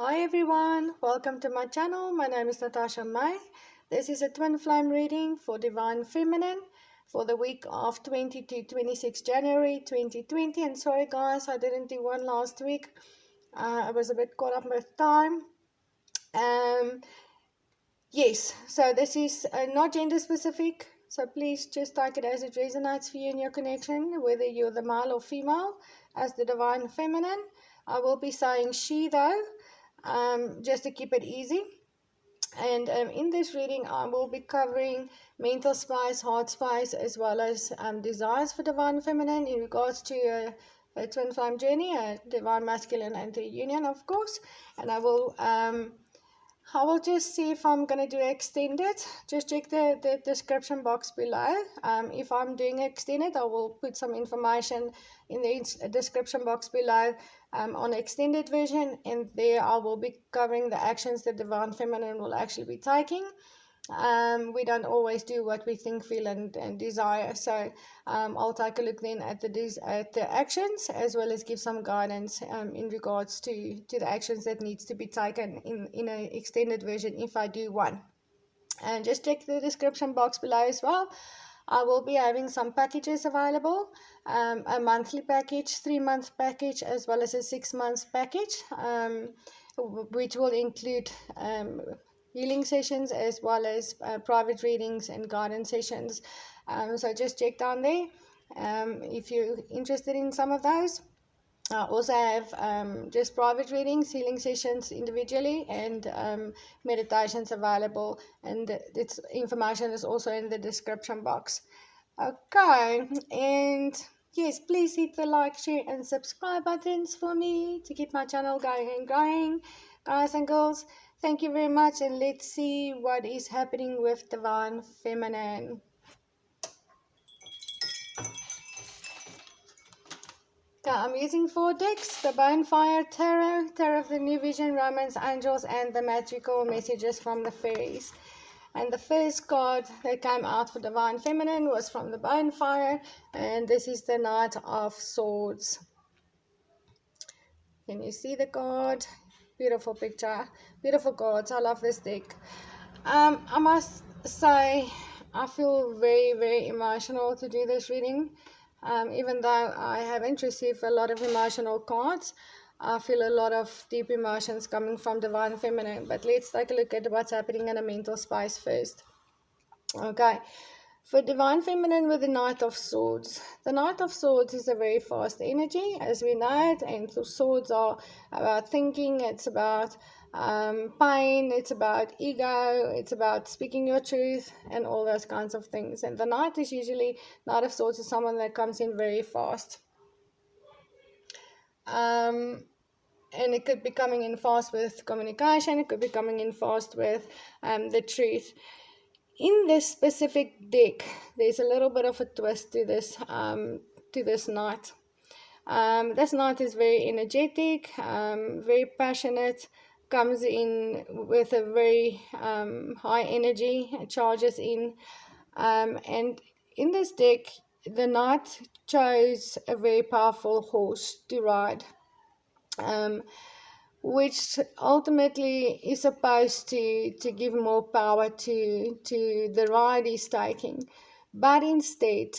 Hi everyone, welcome to my channel. My name is Natasha May. This is a twin flame reading for Divine Feminine for the week of 20 to 26 January 2020. And sorry guys, I didn't do one last week. I was a bit caught up with time. Yes, so this is not gender specific. So please just take it as it resonates for you in your connection, whether you're the male or female, as the Divine Feminine. I will be saying she though, just to keep it easy. And in this reading, I will be covering mental space, heart space, as well as desires for Divine Feminine in regards to a twin flame journey, a Divine Masculine and a union, of course. And I will just see if I'm going to do extended. Just check the description box below. If I'm doing extended, I will put some information in the description box below on extended version. And there I will be covering the actions that Divine Feminine will actually be taking. We don't always do what we think, feel, and desire. So I'll take a look then at the actions, as well as give some guidance in regards to the actions that needs to be taken in an extended version if I do one. And just check the description box below as well. I will be having some packages available, a monthly package, 3-month package, as well as a 6-month package, which will include healing sessions as well as private readings and guidance sessions. So just check down there if you're interested in some of those. I also have just private readings, healing sessions individually, and meditations available. And its information is also in the description box. Okay, and yes, please hit the like, share, and subscribe buttons for me to keep my channel going and growing. Guys and girls, thank you very much, and let's see what is happening with Divine Feminine. Okay, I'm using 4 decks, the Bonefire Tarot, Tarot of the New Vision, Romance, Angels, and the Magical Messages from the Fairies. And the first card that came out for Divine Feminine was from the Bonefire, and this is the Knight of Swords. Can you see the card? Beautiful picture, beautiful cards. I love this deck. I must say, I feel very, very emotional to do this reading. Even though I haven't received a lot of emotional cards, I feel a lot of deep emotions coming from Divine Feminine. But let's take a look at what's happening in a mental space first. Okay, for Divine Feminine with the Knight of Swords. The Knight of Swords is a very fast energy, as we know it, and the swords are about thinking, it's about pain, it's about ego, it's about speaking your truth, and all those kinds of things. And the Knight of Swords is someone that comes in very fast. And it could be coming in fast with communication, it could be coming in fast with the truth. In this specific deck, there's a little bit of a twist to this knight. This knight is very energetic, very passionate, comes in with a very high energy, charges in, and in this deck, the knight chose a very powerful horse to ride. Which ultimately is supposed to give more power to the ride he's taking. But instead,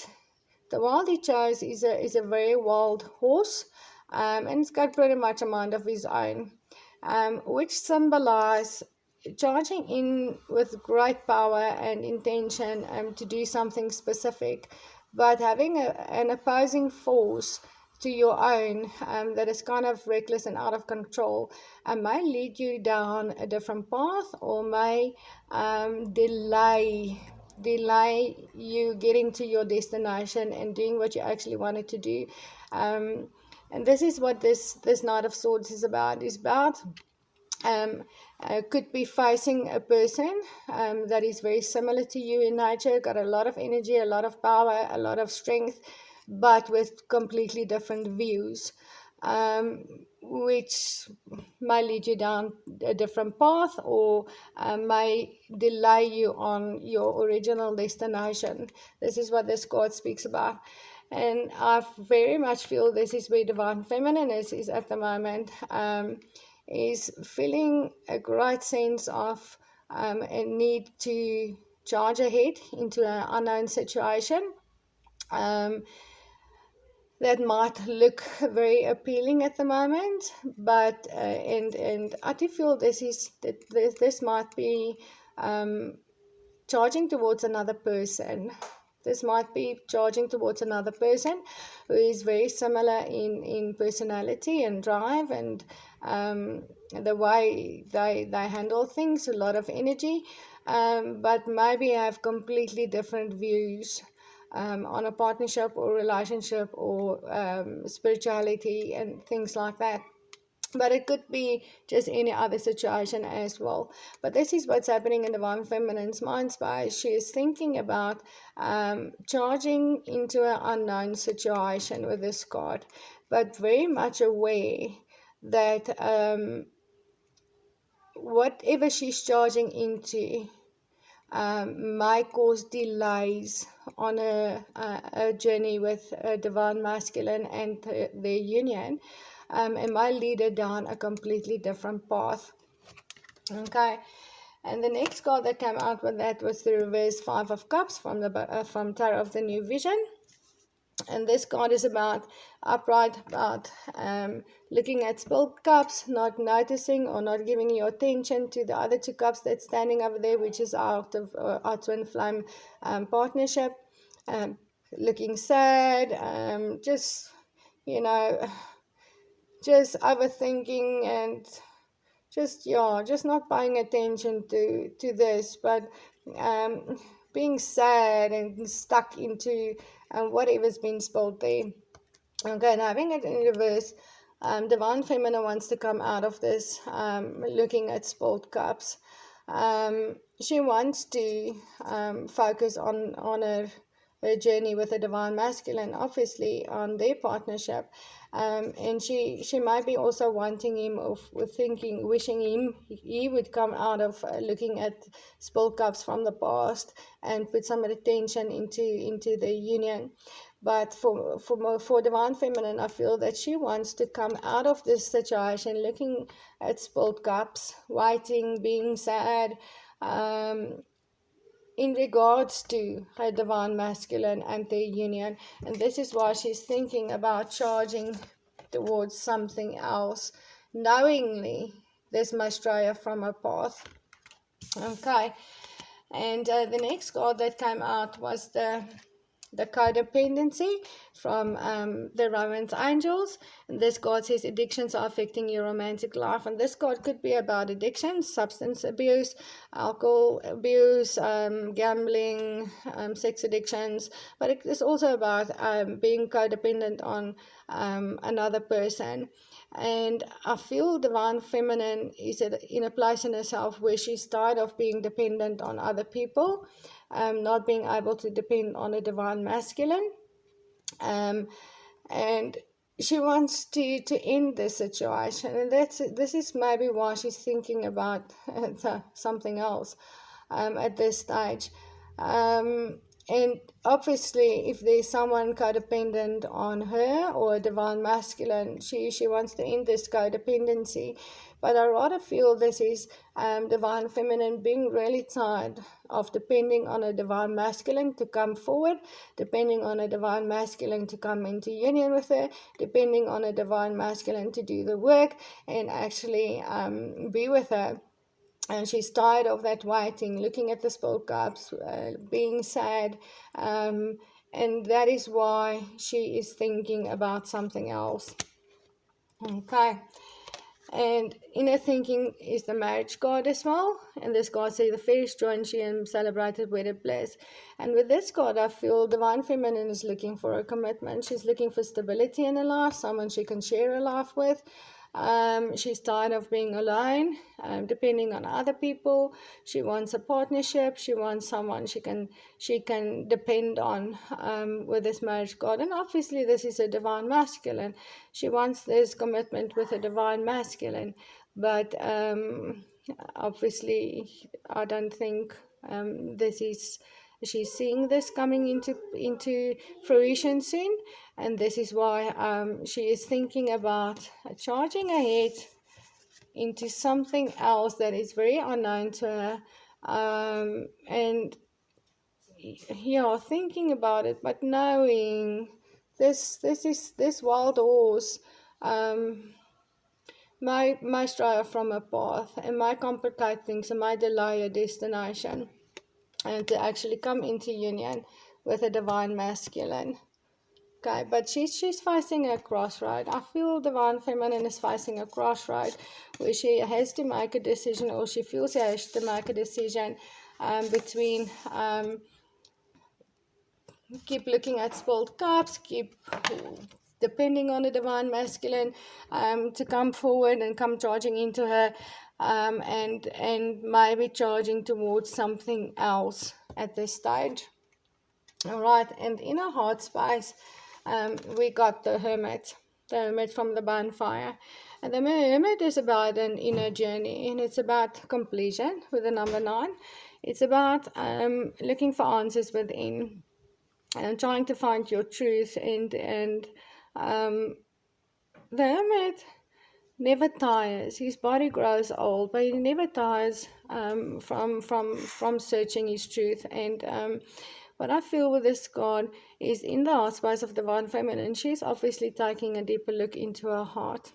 the wild he chose is a very wild horse, and it's got pretty much a mind of his own, which symbolize charging in with great power and intention to do something specific, but having an opposing force to your own that is kind of reckless and out of control, and may lead you down a different path, or may delay you getting to your destination and doing what you actually wanted to do. And this is what this Knight of Swords is about. Could be facing a person that is very similar to you in nature, got a lot of energy, a lot of power, a lot of strength, but with completely different views, which may lead you down a different path, or may delay you on your original destination. This is what this card speaks about. And I very much feel this is where Divine Feminine is at the moment. is feeling a great sense of a need to charge ahead into an unknown situation. That might look very appealing at the moment, but and I do feel this might be charging towards another person. This might be charging towards another person who is very similar in personality and drive and the way they handle things, a lot of energy, but maybe have completely different views on a partnership or relationship or spirituality and things like that. But it could be just any other situation as well. But this is what's happening in Divine Feminine's mind space. She is thinking about charging into an unknown situation with this card, but very much aware that whatever she's charging into might cause delays on a journey with a divine masculine and their union, and might lead her down a completely different path. Okay, and the next card that came out with that was the reverse Five of Cups from Tarot of the New Vision. And this card is about upright, about looking at spilled cups, not noticing or not giving your attention to the other two cups that's standing over there, which is out of our twin flame partnership. Looking sad, just, just overthinking and just not paying attention to this, but being sad and stuck into whatever's been spilled there. Okay, and having it in reverse, Divine Feminine wants to come out of this looking at spilled cups. She wants to focus on her journey with the Divine Masculine, obviously on their partnership, and she might be also wanting him, or thinking, wishing he would come out of looking at spilled cups from the past and put some attention into the union. But for Divine Feminine, I feel that she wants to come out of this situation looking at spilled cups, waiting, being sad, in regards to her Divine Masculine and their union. And this is why she's thinking about charging towards something else, knowingly this must stray her from her path. Okay, and the next card that came out was the codependency from the Romance Angels. And this card says addictions are affecting your romantic life. And this card could be about addiction, substance abuse, alcohol abuse, gambling, sex addictions. But it is also about being codependent on another person. And I feel Divine Feminine is in a place in herself where she's tired of being dependent on other people, not being able to depend on a Divine Masculine, and she wants to end this situation. And this is maybe why she's thinking about something else at this stage. And obviously, if there's someone codependent on her or a Divine Masculine, she wants to end this codependency. But I rather feel this is Divine Feminine being really tired of depending on a Divine Masculine to come forward, depending on a Divine Masculine to come into union with her, depending on a Divine Masculine to do the work and actually be with her. And she's tired of that waiting, looking at the spilled cups, being sad, and that is why she is thinking about something else. Okay, and in her thinking is the marriage card as well, and this card says the fairest joint she celebrated wedded bliss. And with this card, I feel Divine Feminine is looking for a commitment. She's looking for stability in her life, someone she can share her life with. She's tired of being alone, depending on other people. She wants a partnership. She wants someone she can depend on with this marriage card. And obviously, this is a Divine Masculine. She wants this commitment with a Divine Masculine, but obviously, I don't think this is. She's seeing this coming into fruition soon, and this is why she is thinking about charging ahead into something else that is very unknown to her. And yeah, thinking about it, but knowing this wild horse might stray from a path and might complicate things and might delay a destination, and to actually come into union with a divine masculine. Okay, but she's facing a crossroad. I feel divine feminine is facing a crossroad where she has to make a decision, or she feels she has to make a decision between keep looking at spilled cups, keep depending on the divine masculine to come forward and come charging into her, and maybe charging towards something else at this stage. All right, and in our heart space, we got the hermit from the bonfire. And the hermit is about an inner journey, and it's about completion with the number 9. It's about looking for answers within and trying to find your truth. And the hermit never tires. His body grows old, but he never tires from searching his truth. And what I feel with this card is in the heart space of divine feminine, she's obviously taking a deeper look into her heart.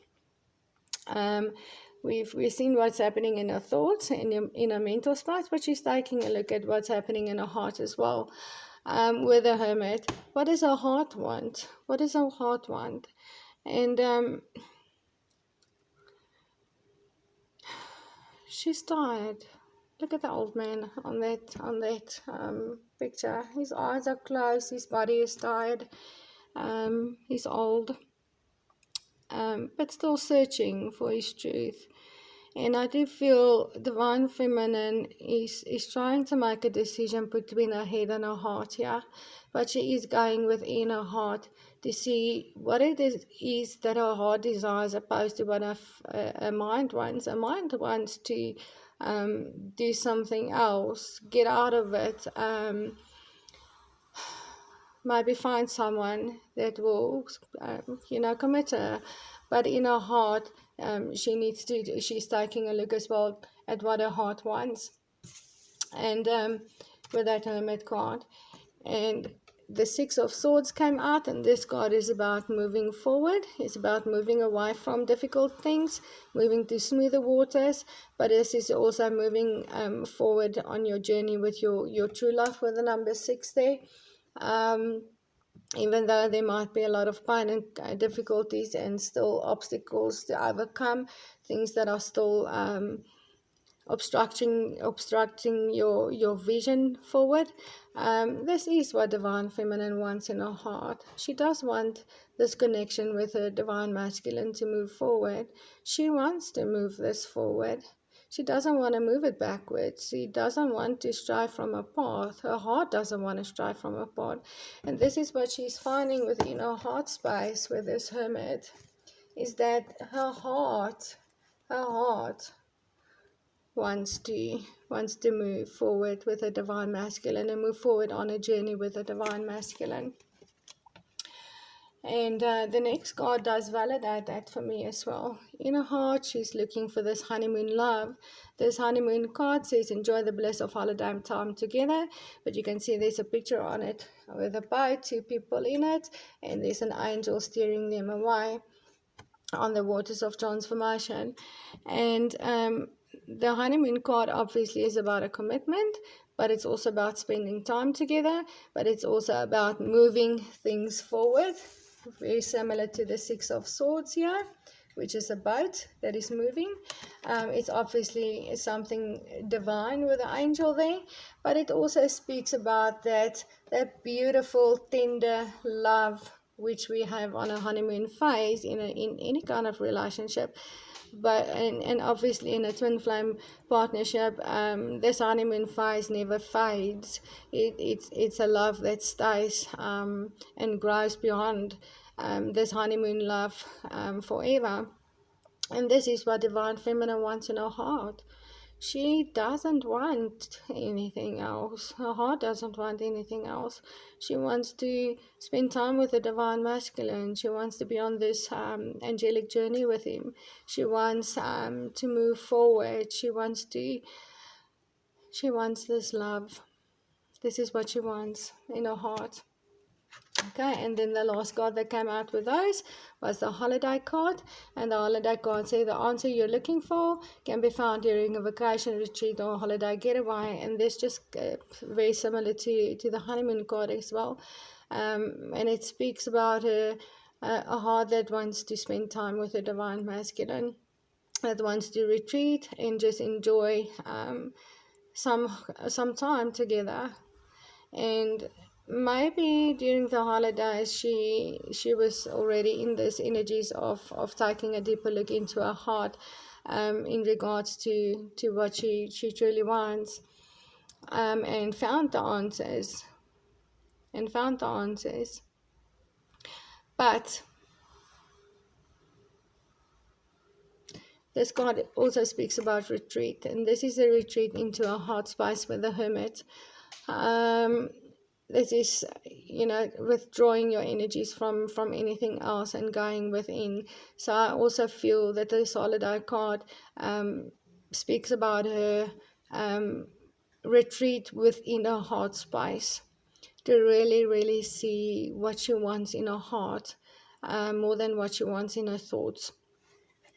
We've seen what's happening in her thoughts, in her mental space, but she's taking a look at what's happening in her heart as well. With the hermit, what does her heart want? What does her heart want? And she's tired. Look at the old man on that picture. His eyes are closed. His body is tired. He's old, but still searching for his truth. And I do feel divine feminine is trying to make a decision between her head and her heart here. But she is going within her heart to see what it is that her heart desires opposed to what her mind wants. Her mind wants to do something else, get out of it, maybe find someone that will, commit her. But in her heart, she's taking a look as well at what her heart wants. And with that hermit card. And the 6 of Swords came out, and this card is about moving forward. It's about moving away from difficult things, moving to smoother waters, but this is also moving forward on your journey with your true love with the number 6 there. Even though there might be a lot of pain and difficulties and still obstacles to overcome, things that are still obstructing your vision forward. This is what divine feminine wants in her heart. She does want this connection with her divine masculine to move forward. She wants to move this forward. She doesn't want to move it backwards. She doesn't want to stray from her path. Her heart doesn't want to stray from her path. And this is what she's finding within her heart space with this hermit, is that her heart wants to move forward with a divine masculine and move forward on a journey with a divine masculine. And the next card does validate that for me as well. In her heart, she's looking for this honeymoon love. This honeymoon card says, enjoy the bliss of holiday time together. But you can see there's a picture on it with a boat, 2 people in it, and there's an angel steering them away on the waters of transformation. And the honeymoon card obviously is about a commitment, but it's also about spending time together, but it's also about moving things forward, very similar to the 6 of Swords here, which is a boat that is moving. It's obviously something divine with the angel there, but it also speaks about that beautiful, tender love which we have on a honeymoon phase in any kind of relationship. But and obviously in a twin flame partnership, this honeymoon phase never fades. It's a love that stays and grows beyond this honeymoon love forever. And this is what divine feminine wants in her heart. she doesn't want anything else. Her heart doesn't want anything else. She wants to spend time with the divine masculine. She wants to be on this angelic journey with him. She wants to move forward. She wants this love. This is what she wants in her heart. Okay, and then the last card that came out with those was the holiday card. And the holiday card said the answer you're looking for can be found during a vacation retreat or holiday getaway. And this just very similar to the honeymoon card as well. And it speaks about a heart that wants to spend time with the divine masculine, that wants to retreat and just enjoy some time together. And maybe during the holidays she was already in this energies of taking a deeper look into her heart, in regards to what she truly wants, and found the answers. But this card also speaks about retreat, and this is a retreat into a heart space with the hermit. This is, withdrawing your energies from anything else and going within. So I also feel that this holiday card speaks about her retreat within her heart space, to really, really see what she wants in her heart, more than what she wants in her thoughts,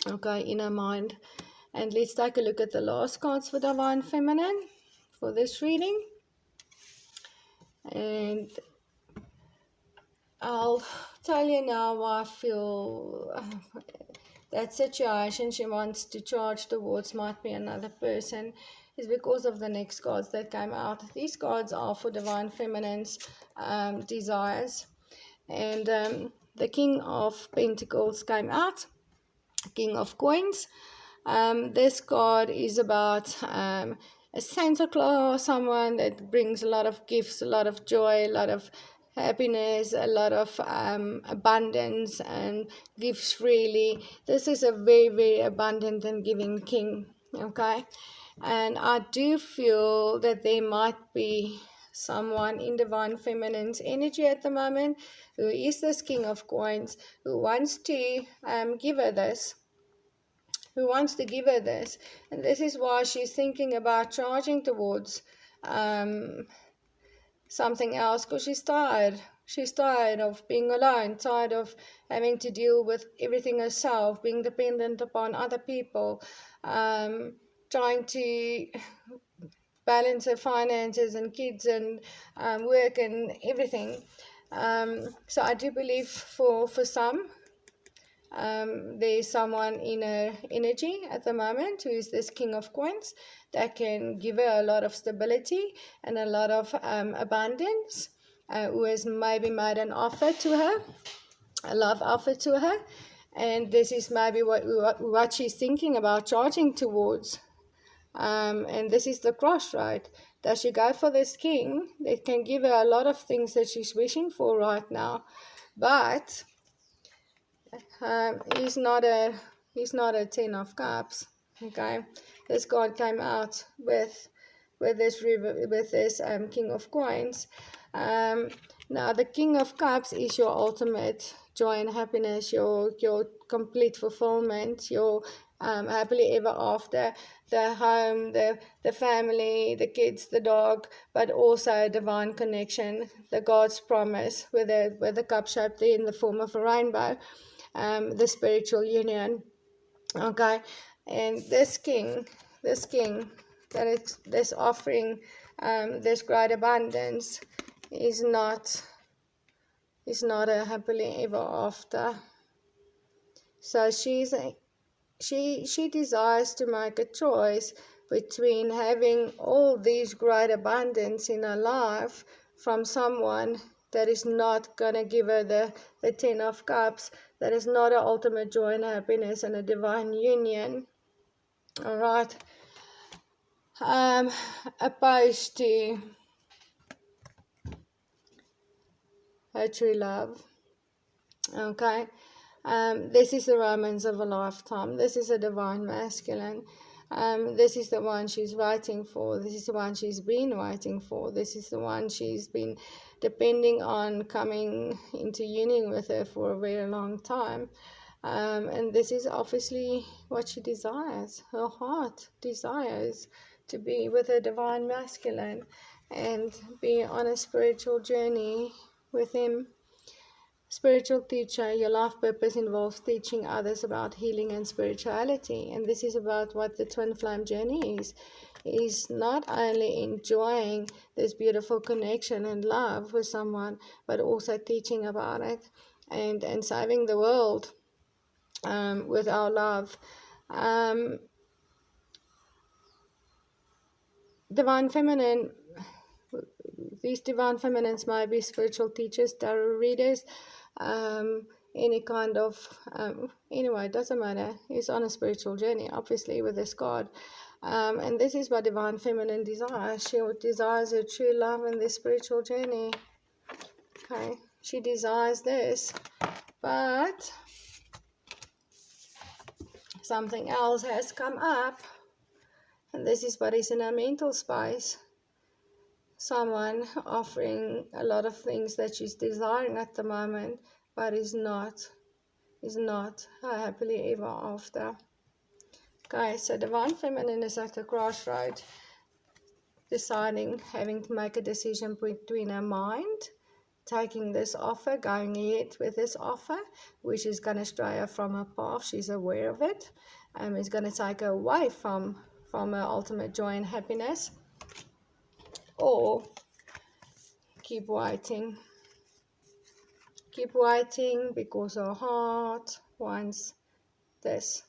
okay, in her mind. And let's take a look at the last cards for Divine Feminine for this reading. And I'll tell you now why I feel that situation she wants to charge towards might be another person is because of the next cards that came out. These cards are for Divine Feminine's desires. And the King of Pentacles came out, King of Coins. This card is about a Santa Claus, someone that brings a lot of gifts, a lot of joy, a lot of happiness, a lot of abundance, and gives freely. This is a very, very abundant and giving king, okay? And I do feel that there might be someone in Divine Feminine's energy at the moment who is this King of Coins, who wants to give her this, and this is why she's thinking about charging towards something else, because she's tired of being alone, tired of having to deal with everything herself, being dependent upon other people, trying to balance her finances and kids and work and everything. So I do believe for some, there's someone in her energy at the moment who is this King of Coins that can give her a lot of stability and a lot of abundance, who has maybe made an offer to her, a love offer to her, and this is maybe what she's thinking about charging towards. And this is the crossroad. Does she go for this king that can give her a lot of things that she's wishing for right now, but he's not a 10 of cups, okay? This card came out with this King of Coins. Now the King of Cups is your ultimate joy and happiness, your complete fulfillment, your happily ever after, the home, the family, the kids, the dog, but also a divine connection, the God's promise with the cup shaped in the form of a rainbow, the spiritual union, okay? And this king that is this offering, this great abundance, is not a happily ever after. So she desires to make a choice between having all these great abundance in her life from someone that is not going to give her the 10 of cups, that is not an ultimate joy and happiness and a divine union, all right, opposed to her true love, okay? This is the romance of a lifetime. This is a divine masculine. This is the one she's waiting for. This is the one she's been waiting for. This is the one she's been depending on coming into union with her for a very long time. And this is obviously what she desires. Her heart desires to be with her divine masculine and be on a spiritual journey with him. Spiritual teacher, your life purpose involves teaching others about healing and spirituality. And this is about what the twin flame journey is not only enjoying this beautiful connection and love with someone, but also teaching about it and saving the world with our love. Divine feminine, these divine feminines might be spiritual teachers, tarot readers, any kind of, anyway, it doesn't matter. He's on a spiritual journey, obviously, with this God. And this is what divine feminine desires. She desires a true love in this spiritual journey. Okay, she desires this, but something else has come up, and this is what is in her mental space. Someone offering a lot of things that she's desiring at the moment, but is not happily ever after. Okay, so divine feminine is at the crossroad, deciding, having to make a decision between her mind, taking this offer, going ahead with this offer, which is going to stray her from her path. She's aware of it. It's going to take her away from her ultimate joy and happiness, or keep waiting because her heart wants this,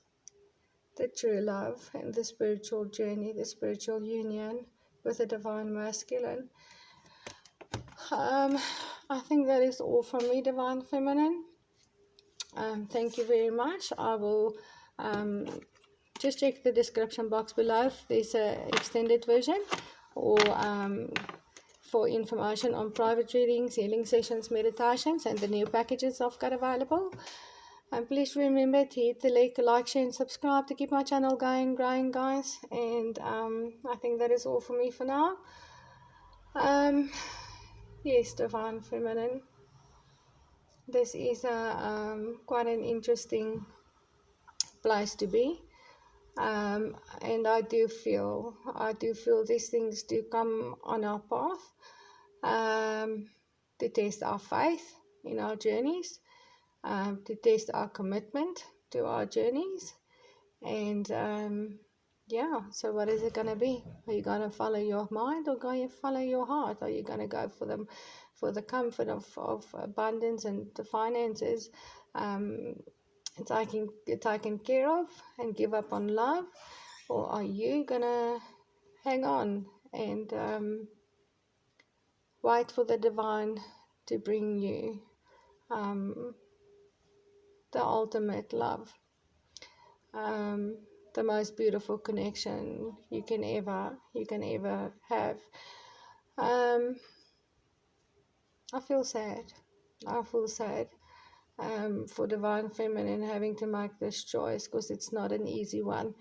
the true love and the spiritual journey, the spiritual union with the divine masculine. I think that is all from me, divine feminine. Thank you very much. I will just check the description box below. There's an extended version, or for information on private readings, healing sessions, meditations, and the new packages I've got available. And please remember to hit the like, share, and subscribe to keep my channel growing, guys. And I think that is all for me for now. Yes, divine feminine. This is quite an interesting place to be. And I do feel these things do come on our path to test our faith in our journeys, to test our commitment to our journeys. And yeah, so what is it going to be? Are you going to follow your mind, or going to follow your heart? Are you going to go for the comfort of abundance and the finances, taken care of, and give up on love? Or are you going to hang on and wait for the divine to bring you the ultimate love, the most beautiful connection you can ever have? I feel sad for divine feminine having to make this choice, because it's not an easy one.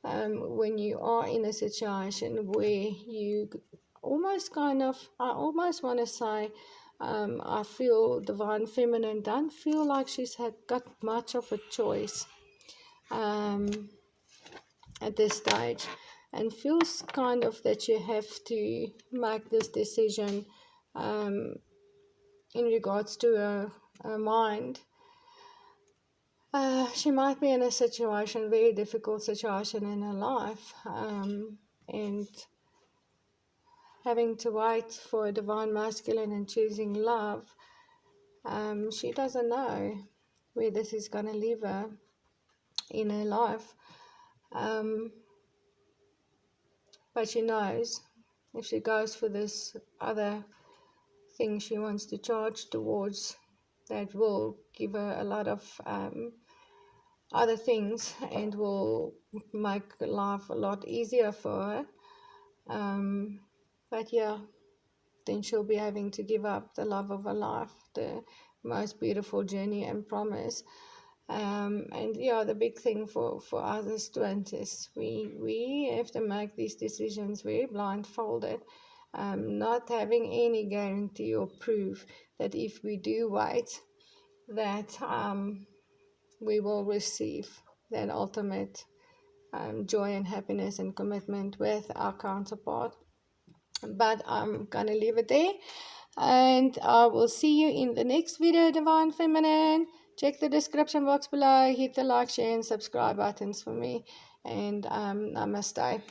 When you are in a situation where you almost I almost want to say, I feel divine feminine don't feel like she's got much of a choice at this stage, and feels kind of that you have to make this decision in regards to her mind. She might be in a situation, very difficult situation in her life, and having to wait for a divine masculine and choosing love. She doesn't know where this is going to leave her in her life, but she knows if she goes for this other thing she wants to charge towards, that will give her a lot of other things and will make life a lot easier for her. But yeah, then she'll be having to give up the love of her life, the most beautiful journey and promise And yeah, the big thing for us as twins is we have to make these decisions very blindfolded, not having any guarantee or proof that if we do wait, that we will receive that ultimate joy and happiness and commitment with our counterpart. But I'm gonna leave it there, and I will see you in the next video, Divine Feminine. Check the description box below, hit the like, share, and subscribe buttons for me, and namaste.